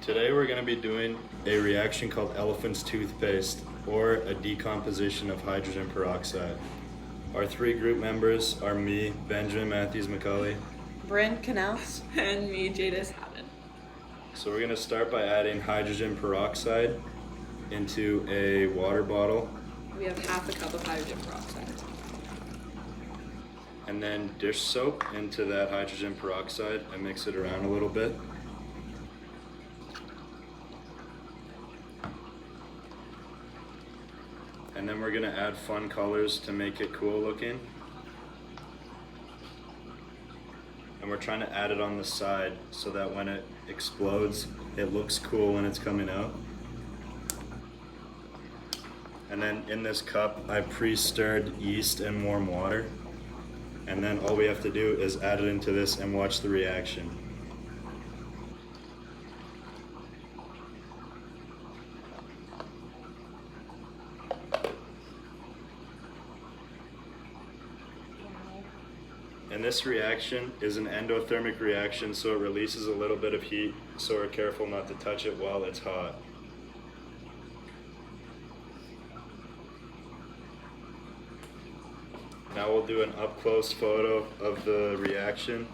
Today we're going to be doing a reaction called elephant's toothpaste, or a decomposition of hydrogen peroxide. Our three group members are me, Benjamin Matthews McCulley. Bryn Canals. And me, Jadis Haddon. So we're going to start by adding hydrogen peroxide into a water bottle, We have half a cup of hydrogen peroxide. and then dish soap into that hydrogen peroxide and mix it around a little bit. And then we're going to add fun colors to make it cool looking. And we're trying to add it on the side so that when it explodes, it looks cool when it's coming out. And then in this cup, I pre-stirred yeast and warm water. And then all we have to do is add it into this and watch the reaction. And this reaction is an endothermic reaction, so it releases a little bit of heat, so we're careful not to touch it while it's hot. Now we'll do an up-close photo of the reaction.